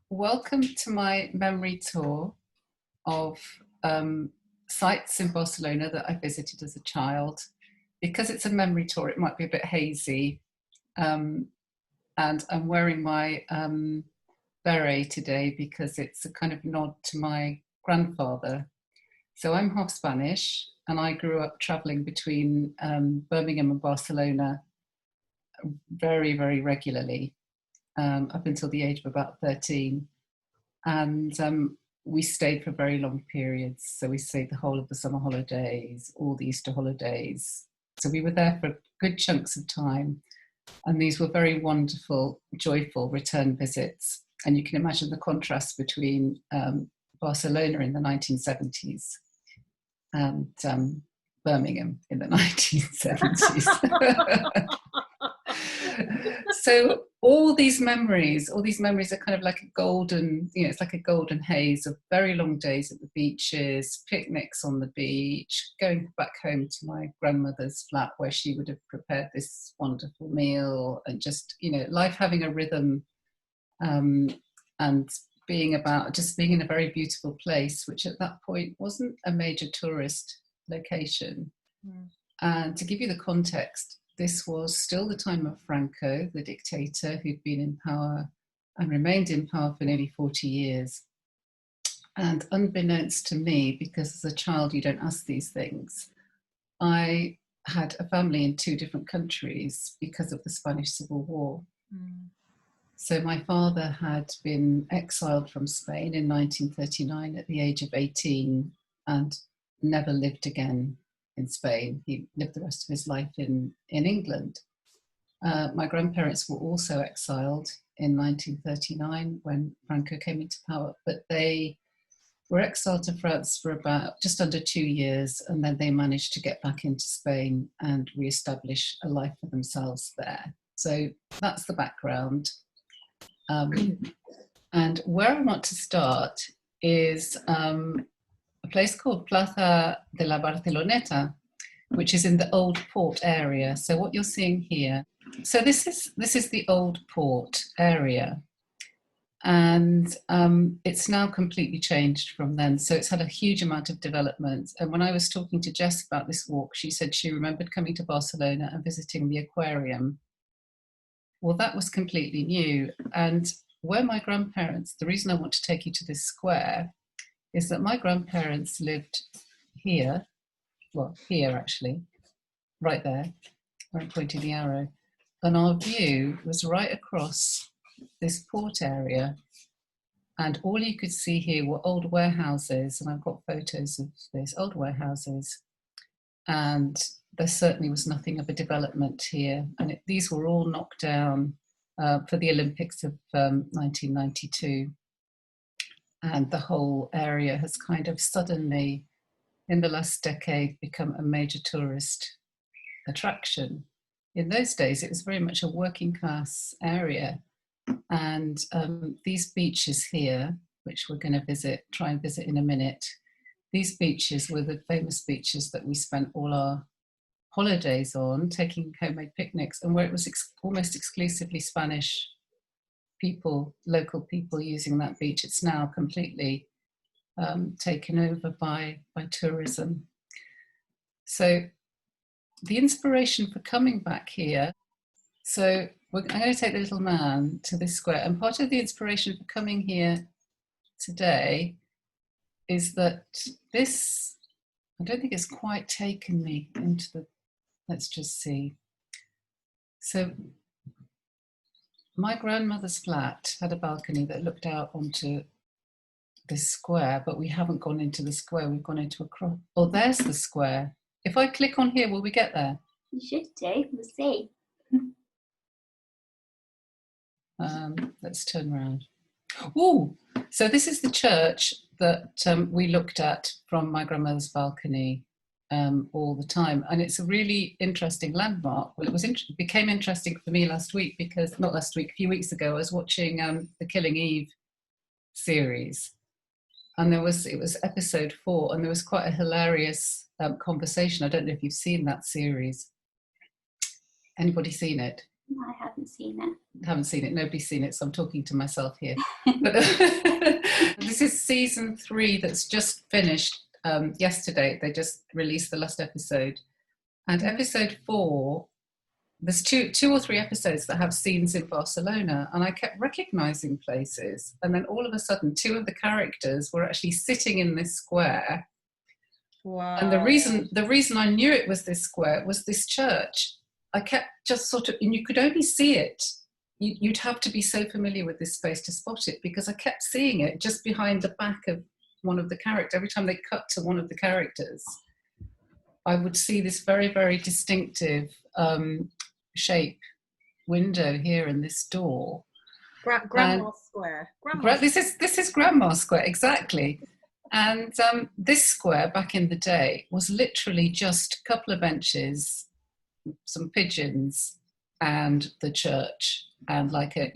welcome to my memory tour of sites in Barcelona that I visited as a child. Because it's a memory tour, it might be a bit hazy. And I'm wearing my beret today because it's a kind of nod to my grandfather. So I'm half Spanish, and I grew up traveling between Birmingham and Barcelona very, very regularly, up until the age of about 13. And we stayed for very long periods. So we stayed the whole of the summer holidays, all the Easter holidays. So we were there for good chunks of time. And these were very wonderful, joyful return visits. And you can imagine the contrast between Barcelona in the 1970s and Birmingham in the 1970s. So all these memories are kind of like a golden, it's like a golden haze of very long days at the beaches, picnics on the beach, going back home to my grandmother's flat where she would have prepared this wonderful meal, and just, life having a rhythm, and being in a very beautiful place, which at that point wasn't a major tourist location. And to give you the context, this was still the time of Franco, the dictator who'd been in power and remained in power for nearly 40 years. And unbeknownst to me, because as a child you don't ask these things, I had a family in two different countries because of the Spanish Civil War. So my father had been exiled from Spain in 1939 at the age of 18 and never lived again in Spain. He lived the rest of his life in England. My grandparents were also exiled in 1939 when Franco came into power, but they were exiled to France for about just under 2 years, and then they managed to get back into Spain and re-establish a life for themselves there. So that's the background. And where I want to start is a place called Plaza de la Barceloneta, which is in the Old Port area. So what you're seeing here, so this is the Old Port area, and it's now completely changed from then. So it's had a huge amount of development. And when I was talking to Jess about this walk, she said she remembered coming to Barcelona and visiting the aquarium. Well, that was completely new. And where my grandparents, the reason I want to take you to this square is that my grandparents lived here, well, here actually, right there, where I'm pointing the arrow. And our view was right across this port area. And all you could see here were old warehouses, and I've got photos of this, old warehouses. And there certainly was nothing of a development here. And these were all knocked down for the Olympics of 1992. And the whole area has kind of suddenly, in the last decade, become a major tourist attraction. In those days, it was very much a working class area. And these beaches here, which we're going to try and visit in a minute, these beaches were the famous beaches that we spent all our holidays on, taking homemade picnics, and where it was almost exclusively Spanish people, local people using that beach. It's now completely taken over by tourism. So the inspiration for coming back here, so I'm going to take the little man to this square, and part of the inspiration for coming here today is that this, I don't think it's quite taken me into the, let's just see. So my grandmother's flat had a balcony that looked out onto this square, but we haven't gone into the square, we've gone into a cross. Oh, there's the square. If I click on here, will we get there? You should do, we'll see. Let's turn around. Oh, so this is the church that we looked at from my grandmother's balcony all the time, and it's a really interesting landmark. Well, it became interesting for me last week because, not last week, a few weeks ago, I was watching the Killing Eve series, and it was episode 4, and there was quite a hilarious conversation. I don't know if you've seen that series. Anybody seen it? I haven't seen it. Haven't seen it. Nobody's seen it, so I'm talking to myself here. But this is season 3 that's just finished yesterday. They just released the last episode, and episode 4. There's two or three episodes that have scenes in Barcelona, and I kept recognizing places, and then all of a sudden 2 of the characters were actually sitting in this square. Wow. And the reason I knew it was this square was this church. I kept just sort of, and you could only see it. You'd have to be so familiar with this space to spot it, because I kept seeing it just behind the back of one of the characters. Every time they cut to one of the characters, I would see this very, very distinctive shape window here in this door. Grandma Square. This is Grandma Square, exactly. And this square back in the day was literally just a couple of benches, some pigeons, and the church, and like a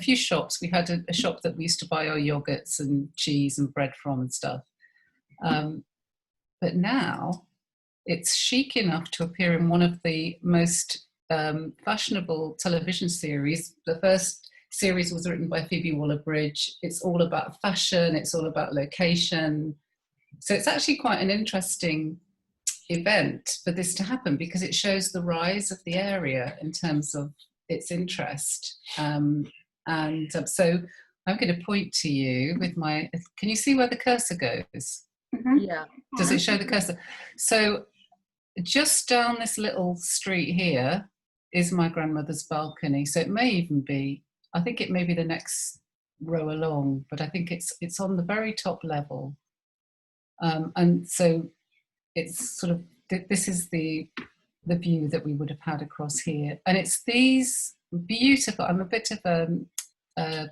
few shops. We had a shop that we used to buy our yogurts and cheese and bread from and stuff. But now it's chic enough to appear in one of the most fashionable television series. The first series was written by Phoebe Waller-Bridge. It's all about fashion. It's all about location. So it's actually quite an interesting event for this to happen, because it shows the rise of the area in terms of its interest. So I'm going to point to you with my. Can you see where the cursor goes? Mm-hmm. Yeah. Does it show the cursor? So just down this little street here is my grandmother's balcony. So it may even be, I think it may be the next row along, but I think it's on the very top level. And so it's sort of, this is the view that we would have had across here. And it's these beautiful, I'm a bit of a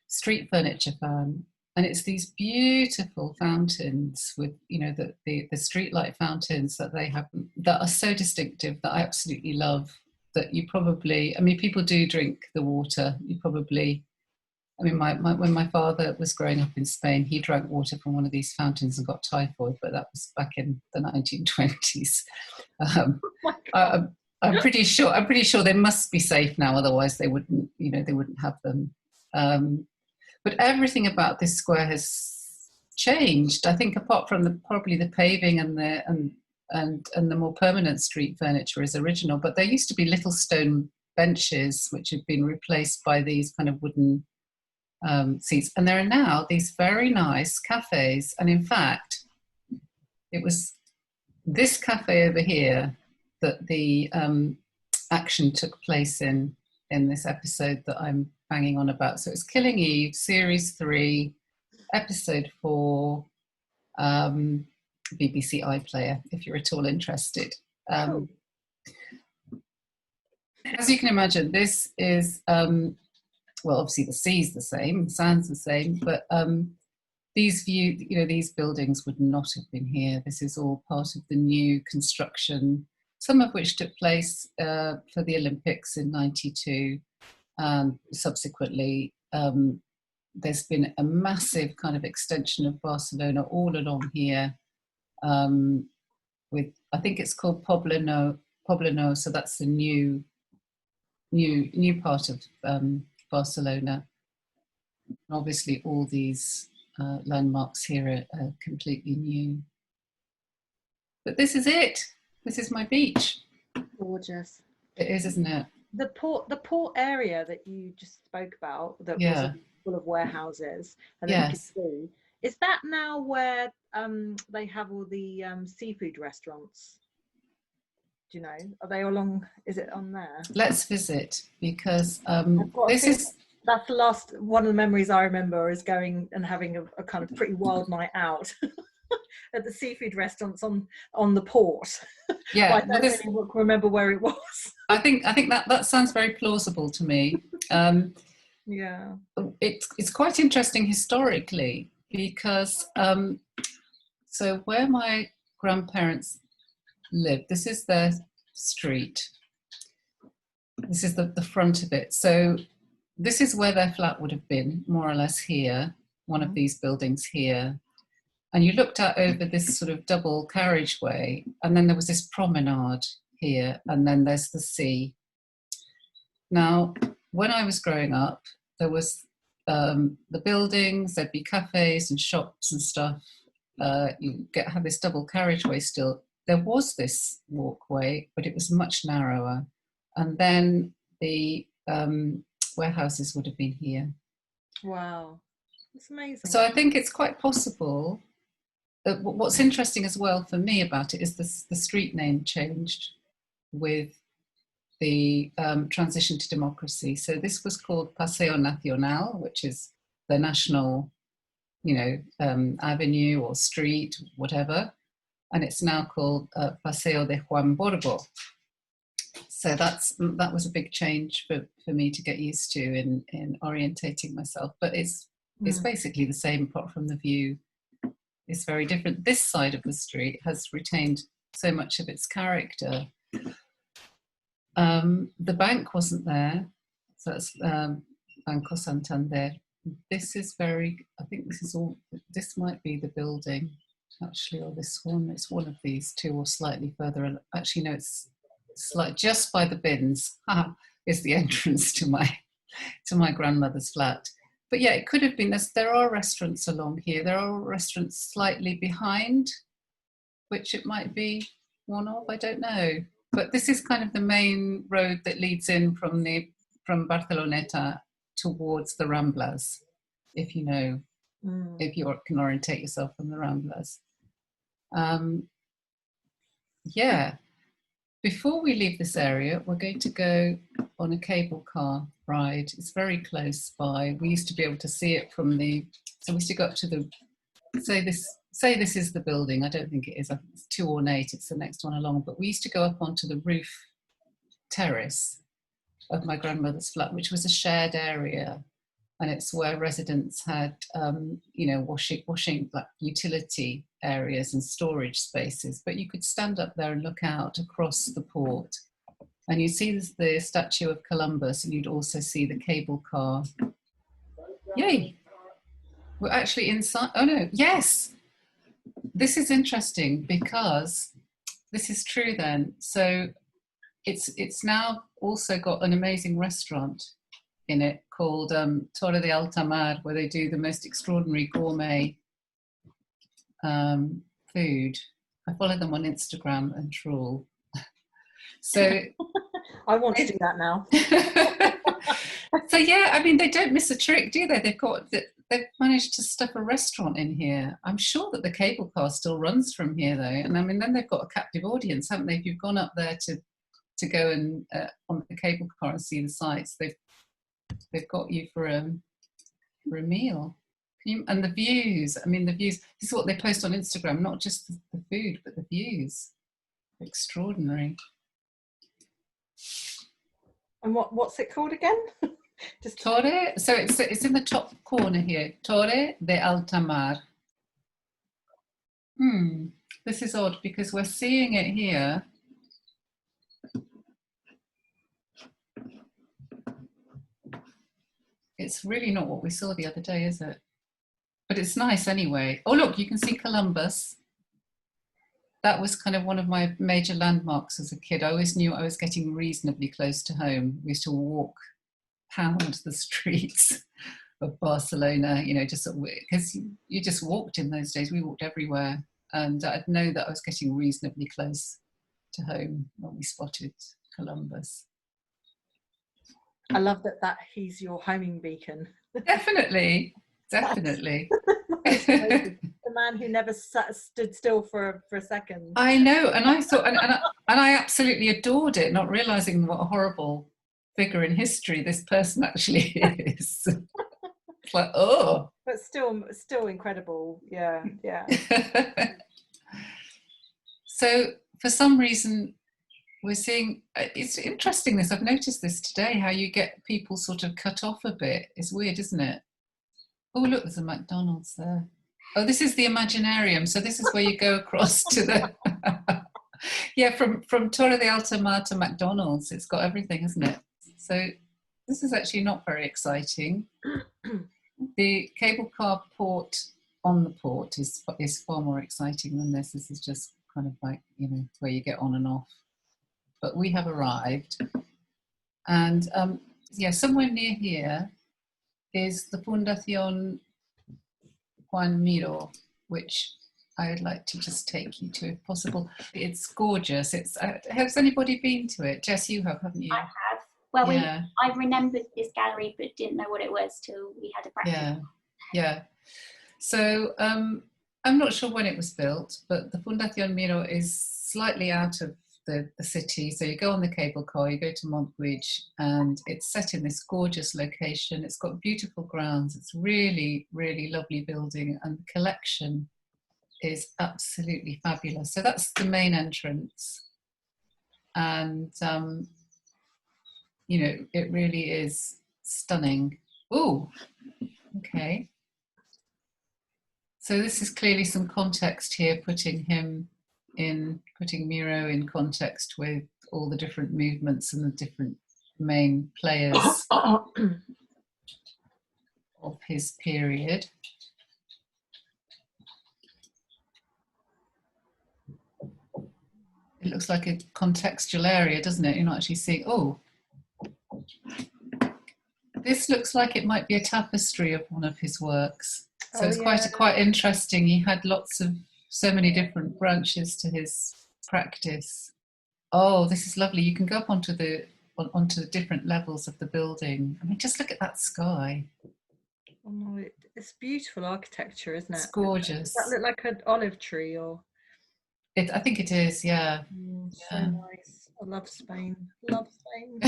street furniture fan, and it's these beautiful fountains with, the streetlight fountains that they have, that are so distinctive, that I absolutely love. That you probably, people do drink the water. You probably, when my father was growing up in Spain, he drank water from one of these fountains and got typhoid, but that was back in the 1920s. I'm pretty sure they must be safe now, otherwise they wouldn't have them. But everything about this square has changed. I think, apart from probably the paving and the more permanent street furniture is original, but there used to be little stone benches which have been replaced by these kind of wooden seats, and there are now these very nice cafes. And in fact, it was this cafe over here that the action took place in this episode that I'm banging on about. So it's Killing Eve, series 3, episode 4, BBC iPlayer, if you're at all interested. As you can imagine, this is, obviously the sea's the same, the sand's the same, but these buildings would not have been here. This is all part of the new construction, some of which took place for the Olympics in '92. Subsequently, there's been a massive kind of extension of Barcelona all along here, with, I think it's called Poblenou, so that's the new part of Barcelona. Obviously, all these landmarks here are completely new. But this is it. This is my beach. Gorgeous. It is, isn't it? The port area that you just spoke about, that was full of warehouses, and then you could see, is that now where they have all the seafood restaurants? Do you know? Are they along? Is it on there? Let's visit, because that's the last one of the memories I remember, is going and having a kind of pretty wild night out at the seafood restaurants on the port. Yeah, I don't really remember where it was. I think that sounds very plausible to me. Yeah, it's quite interesting historically, because so where my grandparents lived, this is their street. This is the front of it. So this is where their flat would have been, more or less here, one of these buildings here. And you looked out over this sort of double carriageway, and then there was this promenade here, and then there's the sea. Now, when I was growing up, there was the buildings, there'd be cafes and shops and stuff. Have this double carriageway still. There was this walkway, but it was much narrower. And then the warehouses would have been here. Wow, that's amazing. So I think it's quite possible. What's interesting as well for me about it is the street name changed with the transition to democracy. So this was called Paseo Nacional, which is the national, avenue or street, whatever. And it's now called Paseo de Juan Borgo. So that was a big change for me to get used to in orientating myself. But it's basically the same, apart from the view is very different. This side of the street has retained so much of its character. The bank wasn't there, so that's Banco Santander. This is I think this might be the building, actually, or this one. It's one of these two, or slightly further. Actually, no, it's like just by the bins is the entrance to my grandmother's flat. But yeah, it could have been. There are restaurants along here. There are restaurants slightly behind, which it might be one of. I don't know. But this is kind of the main road that leads in from Barceloneta towards the Ramblas, if you know, if you can orientate yourself from the Ramblas. Yeah. Before we leave this area, we're going to go on a cable car ride. It's very close by. We used to be able to see it so we used to go up to say this is the building. I don't think it is. I think it's too ornate. It's the next one along. But we used to go up onto the roof terrace of my grandmother's flat, which was a shared area. And it's where residents had, washing like utility areas and storage spaces. But you could stand up there and look out across the port. And you'd see the statue of Columbus, and you'd also see the cable car. Yay! We're actually inside. Oh no, yes! This is interesting because this is true then. So it's now also got an amazing restaurant in it called Torre de Alta Mar, where they do the most extraordinary gourmet food. I follow them on Instagram and trawl. So I want to do that now. So yeah, I mean, they don't miss a trick, do they? They've managed to stuff a restaurant in here. I'm sure that the cable car still runs from here, though. And I mean, then they've got a captive audience, haven't they? If you've gone up there to go and on the cable car and see the sights, they've got you for a meal. And the views. I mean, the views. This is what they post on Instagram. Not just the food, but the views. Extraordinary. And what's it called again? Just Torre. So it's in the top corner here. Torre de Alta Mar. This is odd because we're seeing it here. It's really not what we saw the other day, is it? But it's nice anyway. Oh, look, you can see Columbus. That was kind of one of my major landmarks as a kid. I always knew I was getting reasonably close to home. We used to pound the streets of Barcelona, just because you just walked in those days. We walked everywhere. And I'd know that I was getting reasonably close to home when we spotted Columbus. I love that he's your homing beacon. Definitely. The man who never stood still for a second. I know, and I thought, and I absolutely adored it, not realizing what a horrible figure in history this person actually is. It's like, oh, but still incredible. Yeah. So for some reason, we're seeing, it's interesting this, I've noticed this today, how you get people sort of cut off a bit. It's weird, isn't it? Oh, look, there's a McDonald's there. Oh, this is the Imaginarium. So this is where you go across to the, yeah, from Torre de Alta Mar to McDonald's. It's got everything, isn't it? So this is actually not very exciting. The cable car port on the port is far more exciting than this. This is just kind of like, where you get on and off. But we have arrived, And yeah, somewhere near here is the Fundación Juan Miro, which I would like to just take you to if possible. It's gorgeous. It's has anybody been to it? Jess, you have, haven't you? I have. Well, yeah. I remembered this gallery, but didn't know what it was till we had a practice. Yeah. So I'm not sure when it was built, but the Fundación Miro is slightly out of the city. So you go on the cable car, you go to Montjuic, and it's set in this gorgeous location. It's got beautiful grounds. It's really, really lovely building, and the collection is absolutely fabulous. So that's the main entrance. And, you know, it really is stunning. Oh, okay. So this is clearly some context here, putting Miro in context with all the different movements and the different main players of his period. It looks like a contextual area, doesn't it? You're not actually seeing, oh, this looks like it might be a tapestry of one of his works. So it's quite interesting. He had so many different branches to his practice. Oh, this is lovely. You can go up onto the different levels of the building. I mean, just look at that sky. Oh no, it's beautiful architecture, isn't it? It's gorgeous. Does that look like an olive tree or? I think it is, yeah. So nice. I love Spain. Love Spain.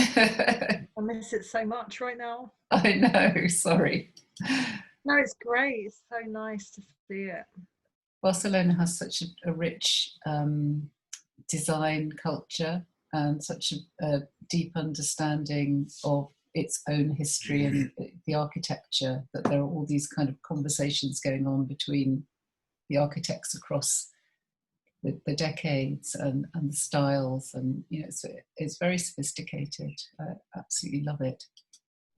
I miss it so much right now. I know, sorry. No, it's great. It's so nice to see it. Barcelona has such a rich design culture and such a deep understanding of its own history and the architecture, that there are all these kind of conversations going on between the architects across the decades and the styles, and you know, it's very sophisticated. I absolutely love it.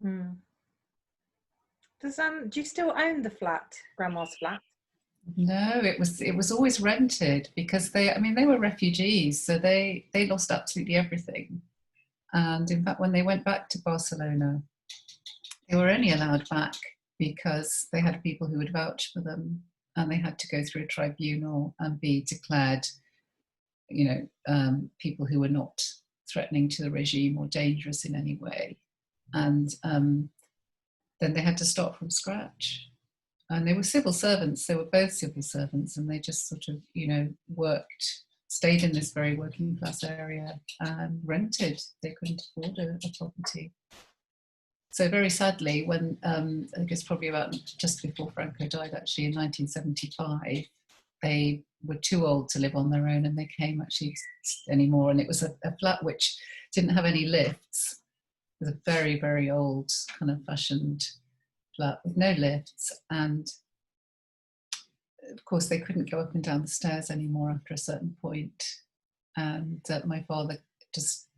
Do you still own the flat, Grandma's flat? No, it was always rented because they were refugees, so they lost absolutely everything. And in fact, when they went back to Barcelona, they were only allowed back because they had people who would vouch for them, and they had to go through a tribunal and be declared, you know, people who were not threatening to the regime or dangerous in any way. And then they had to start from scratch. And they were civil servants. They were both civil servants, and they just sort of, you know, stayed in this very working class area and rented. They couldn't afford a property. So very sadly, when I think it's probably about just before Franco died, actually in 1975, they were too old to live on their own, and they came actually anymore. And it was a flat which didn't have any lifts. It was a very, very old kind of fashioned flat with no lifts, and of course they couldn't go up and down the stairs anymore after a certain point. And my father just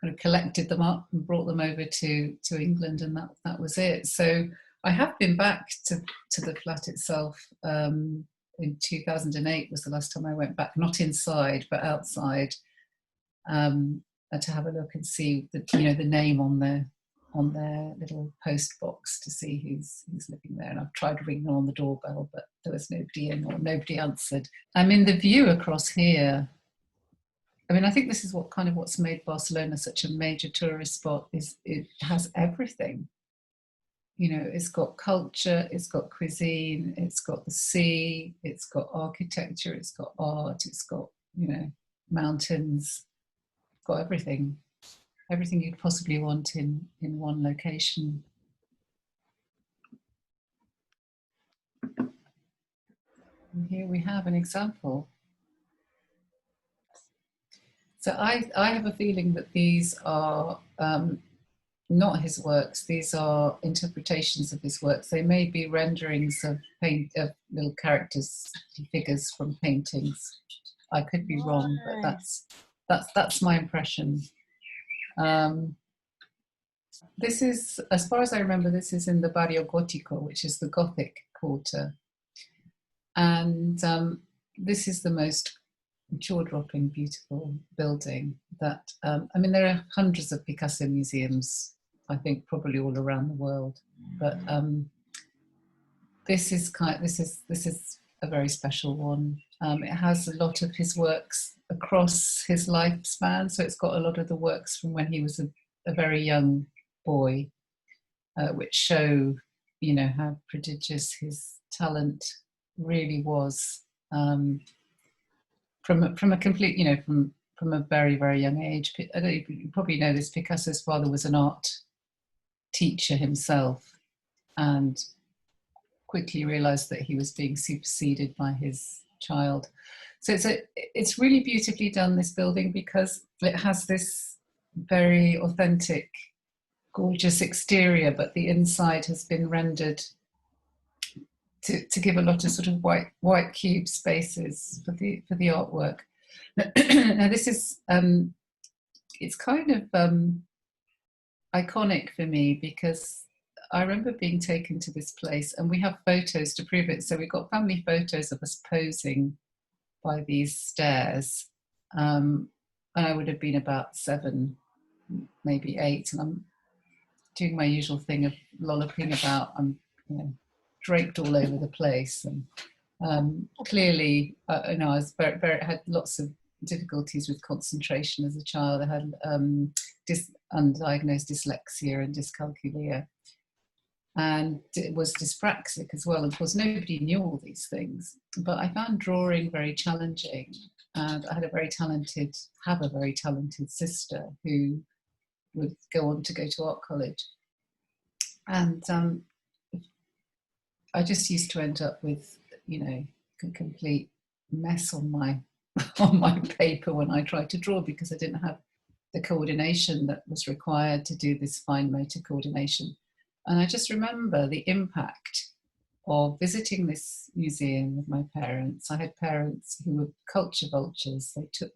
kind of collected them up and brought them over to England, and that was it. So I have been back to the flat itself. In 2008 was the last time I went back, not inside but outside, to have a look and see the name on their little post box to see who's living there. And I've tried ringing on the doorbell, but there was nobody in, or nobody answered. I mean, the view across here, I mean, I think this is what's made Barcelona such a major tourist spot, is it has everything. You know, it's got culture, it's got cuisine, it's got the sea, it's got architecture, it's got art, it's got, you know, mountains, it's got everything. Everything you'd possibly want in one location. And here we have an example. So I have a feeling that these are not his works. These are interpretations of his works. They may be renderings of little characters, figures from paintings. I could be wrong, but that's my impression. This is, as far as I remember, this is in the Barrio Gótico, which is the Gothic quarter. And this is the most jaw-dropping, beautiful building that, I mean, there are hundreds of Picasso museums, I think probably all around the world, but this is a very special one. It has a lot of his works across his lifespan, so it's got a lot of the works from when he was a very young boy, which show, you know, how prodigious his talent really was, from a complete, you know, from a very, very young age. I don't, you probably know this, Picasso's father was an art teacher himself, and quickly realized that he was being superseded by his child. So it's really beautifully done, this building, because it has this very authentic, gorgeous exterior, but the inside has been rendered to give a lot of sort of white cube spaces for the artwork. Now this is it's kind of iconic for me, because I remember being taken to this place, and we have photos to prove it. So we got family photos of us posing by these stairs, and I would have been about 7, maybe 8, and I'm doing my usual thing of lolloping about. I'm, you know, draped all over the place, and clearly, you know, I was had lots of difficulties with concentration as a child. I had undiagnosed dyslexia and dyscalculia, and it was dyspraxic as well. Of course, nobody knew all these things, but I found drawing very challenging, and I had have a very talented sister who would go on to go to art college, and I just used to end up with, you know, a complete mess on my on my paper when I tried to draw, because I didn't have the coordination that was required to do this fine motor coordination. And I just remember the impact of visiting this museum with my parents. I had parents who were culture vultures. They took,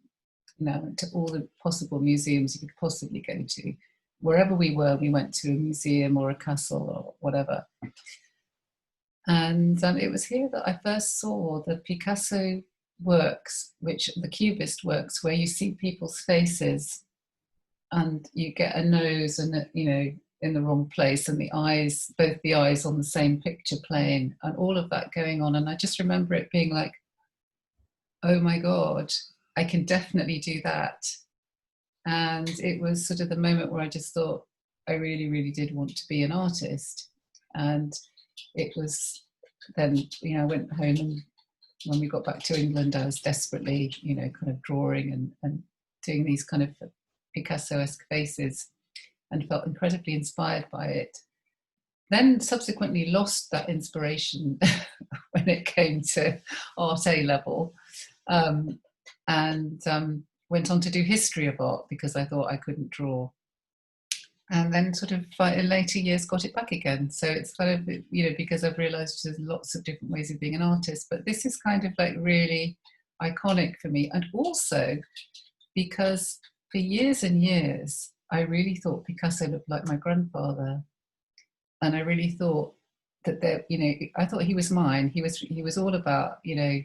you know, to all the possible museums you could possibly go to. Wherever we were, we went to a museum or a castle or whatever. And it was here that I first saw the Picasso works, which the Cubist works, where you see people's faces and you get a nose and, you know, in the wrong place, and the eyes, both the eyes on the same picture plane, and all of that going on. And I just remember it being like, oh my God, I can definitely do that. And it was sort of the moment where I just thought, I really, really did want to be an artist. And it was then, you know, I went home, and when we got back to England, I was desperately, you know, kind of drawing and doing these kind of Picasso-esque faces, and felt incredibly inspired by it. Then subsequently lost that inspiration when it came to art A level, and went on to do history of art, because I thought I couldn't draw. And then sort of in later years got it back again. So it's kind of, you know, because I've realized there's lots of different ways of being an artist, but this is kind of like really iconic for me. And also because for years and years, I really thought Picasso looked like my grandfather. And I really thought that there, you know, I thought he was mine. He was all about, you know,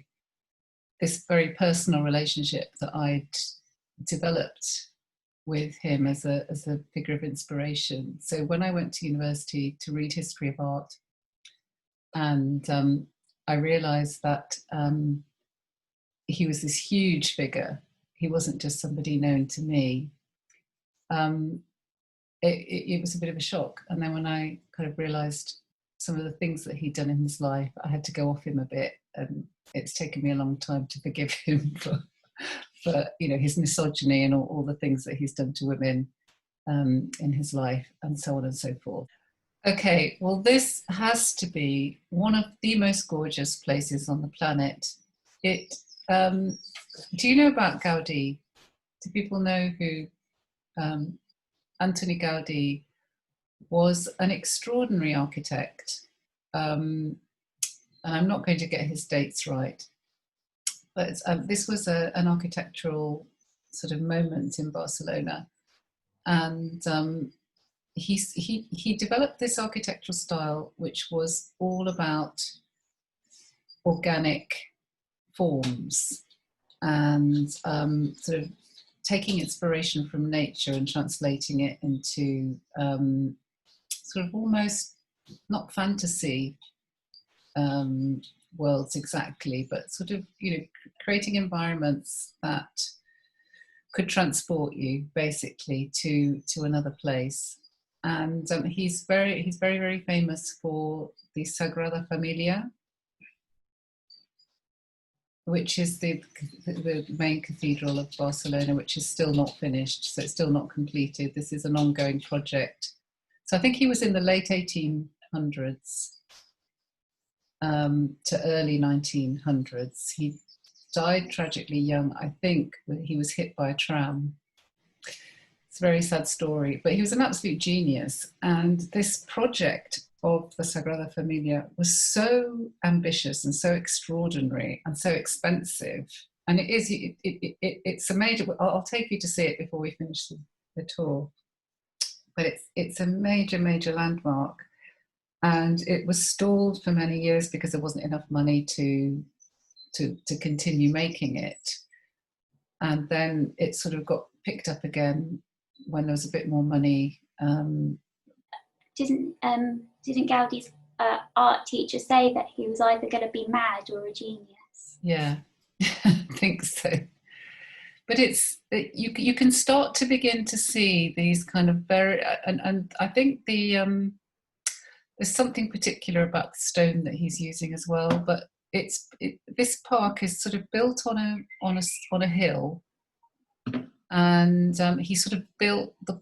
this very personal relationship that I'd developed with him as a figure of inspiration. So when I went to university to read history of art, and I realized that he was this huge figure. He wasn't just somebody known to me. It was a bit of a shock. And then when I kind of realized some of the things that he'd done in his life, I had to go off him a bit, and it's taken me a long time to forgive him for you know, his misogyny and all the things that he's done to women in his life, and so on and so forth. Okay, well, this has to be one of the most gorgeous places on the planet. It do you know about Gaudi? Do people know who Antoni Gaudi was? An extraordinary architect, and I'm not going to get his dates right, but this was an architectural sort of moment in Barcelona, and he developed this architectural style which was all about organic forms, and sort of taking inspiration from nature and translating it into sort of almost not fantasy worlds exactly, but sort of, you know, creating environments that could transport you basically to another place. And he's very famous for the Sagrada Familia, which is the main cathedral of Barcelona, which is still not finished, so it's still not completed. This is an ongoing project. So I think he was in the late 1800s to early 1900s. He died tragically young. I think he was hit by a tram. It's a very sad story, but he was an absolute genius. And this project of the Sagrada Familia was so ambitious and so extraordinary and so expensive. And it's a major, I'll take you to see it before we finish the tour. But it's a major landmark. And it was stalled for many years because there wasn't enough money to continue making it. And then it sort of got picked up again when there was a bit more money. Didn't Gaudi's art teacher say that he was either going to be mad or a genius? Yeah, I think so. But you can start to begin to see these kind of very, and I think there's something particular about the stone that he's using as well. But this park is sort of built on a hill, and he sort of built the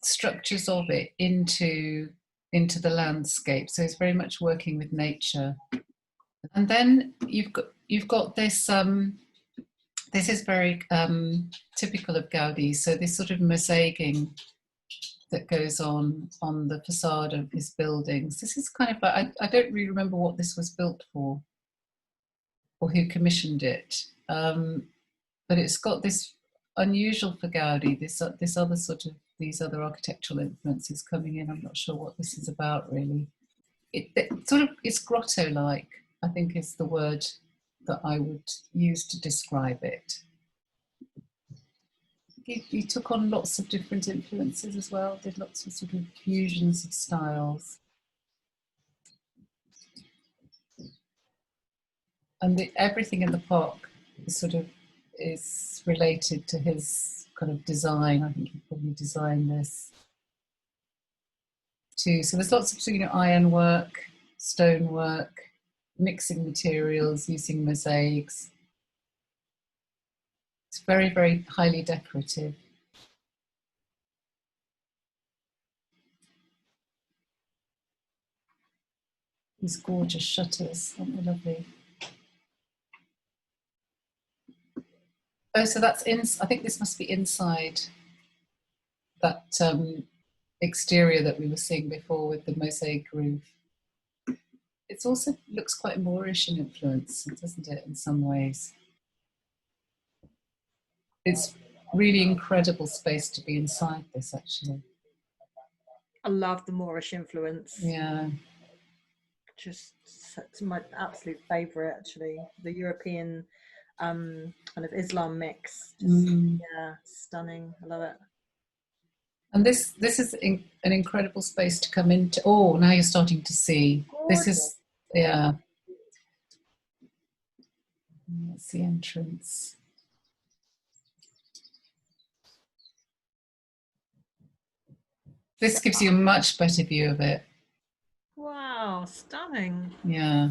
structures of it into the landscape. So it's very much working with nature. And then you've got this. This is very typical of Gaudi. So this sort of mosaicing that goes on the facade of his buildings. This is kind of like, I don't really remember what this was built for or who commissioned it, but it's got this unusual for Gaudi, this other sort of, these other architectural influences coming in. I'm not sure what this is about really. It sort of, it's grotto-like, I think is the word that I would use to describe it. He took on lots of different influences as well, did lots of sort of fusions of styles. And everything in the park is related to his kind of design. I think he probably designed this too. So there's lots of, you know, ironwork, stonework, mixing materials, using mosaics. It's very highly decorative. These gorgeous shutters, aren't they lovely? Oh, so that's I think this must be inside that exterior that we were seeing before with the mosaic roof. It also looks quite Moorish in influence, doesn't it, in some ways? It's really incredible space to be inside this, actually. I love the Moorish influence. Yeah. Just, it's my absolute favourite, actually. The European kind of Islam mix. Just, yeah, stunning. I love it. And this is an incredible space to come into. Oh, now you're starting to see. Gorgeous. This is, yeah. That's the entrance. This gives you a much better view of it. Wow, stunning. Yeah.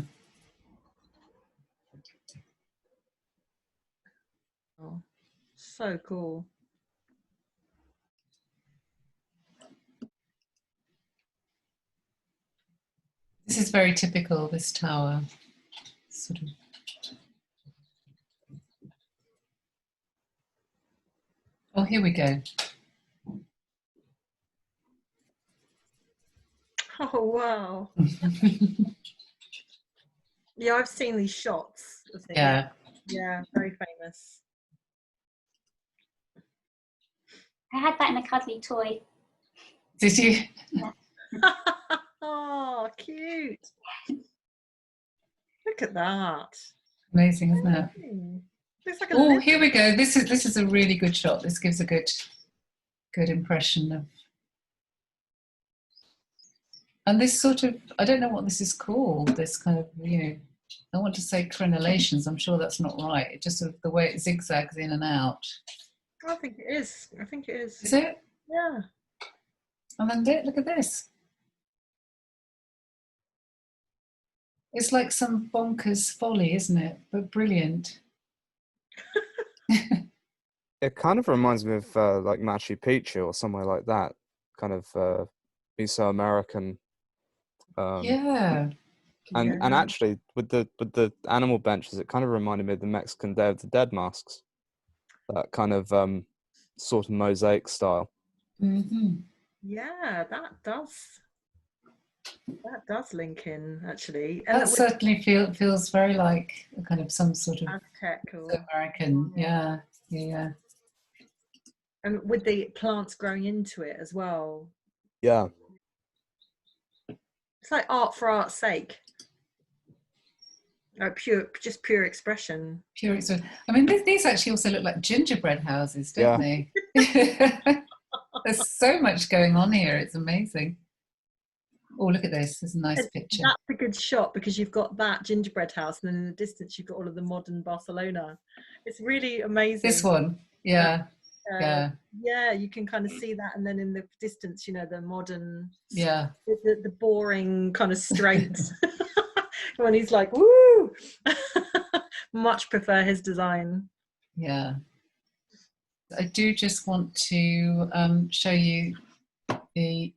Oh, so cool. This is very typical, this tower. Sort of. Oh, here we go. Oh, wow. Yeah, I've seen these shots. Yeah. Yeah, very famous. I had that in a cuddly toy. Did you? Yeah. Oh, cute. Look at that. Amazing, isn't it? Looks like a Oh, lizard. here we go. This is a really good shot. This gives a good impression of. And this sort of, I don't know what this is called. This kind of, I want to say crenellations. I'm sure that's not right. It just sort of the way it zigzags in and out. I think it is. I think it is. Is it? Yeah. And then look at this. It's like some bonkers folly, isn't it? But brilliant. It kind of reminds me of like Machu Picchu or somewhere like that. Kind of Mesoamerican. Yeah. And actually, with the animal benches, it kind of reminded me of the Mexican Day of the Dead masks. That kind of sort of mosaic style. Mm-hmm. Yeah, that does link in actually. And that certainly feels very like a kind of some sort of Aztec or American. Yeah. And with the plants growing into it as well. Yeah. It's like art for art's sake. Like pure expression. Pure expression. I mean, these actually also look like gingerbread houses, don't they? There's so much going on here. It's amazing. Oh, look at this. There's a nice picture. That's a good shot because you've got that gingerbread house and then in the distance you've got all of the modern Barcelona. It's really amazing. This one. Yeah. Yeah, you can kind of see that, and then in the distance, the modern, the boring kind of straight. When he's like, woo! Much prefer his design. Yeah. I do just want to show you the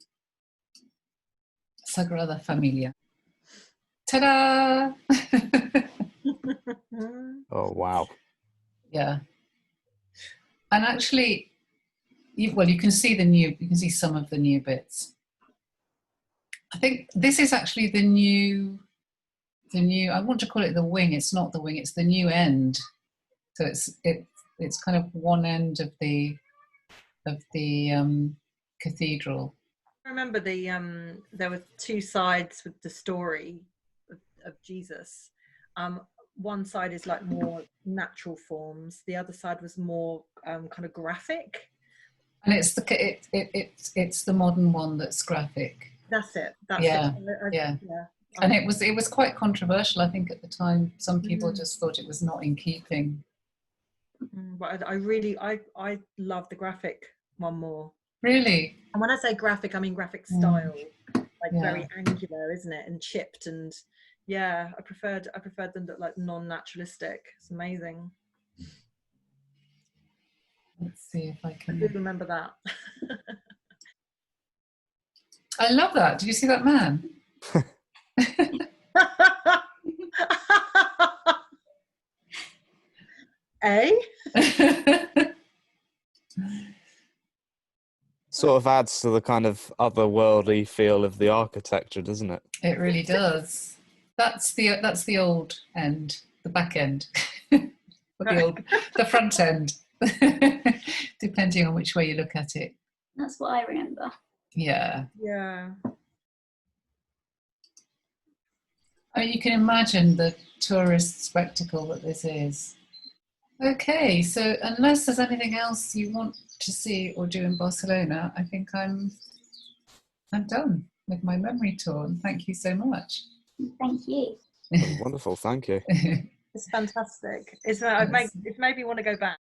Sagrada Familia. Ta-da! Oh, wow. Yeah. And actually, you can see some of the new bits. I think this is actually the new, I want to call it the wing. It's not the wing, it's the new end. So it's kind of one end of the cathedral. I remember there were two sides with the story of Jesus. One side is like more natural forms. The other side was more kind of graphic. And it's the modern one that's graphic. That's it. Yeah. Yeah. And it was quite controversial, I think, at the time. Some people just thought it was not in keeping. But I love the graphic one more. Really? And when I say graphic, I mean graphic style, like very angular, isn't it, and chipped, and I preferred them to look like non-naturalistic. It's amazing. Let's see if I can. I do remember that. I love that. Did you see that man? Eh? Sort of adds to the kind of otherworldly feel of the architecture, doesn't it? It really does. That's the old end, the back end, or the front end, depending on which way you look at it. That's what I remember. Yeah. I mean, you can imagine the tourist spectacle that this is. Okay, so unless there's anything else you want to see or do in Barcelona, I think I'm done with my memory tour. And thank you so much. Thank you. Wonderful, thank you. It's fantastic. It's made me want to go back.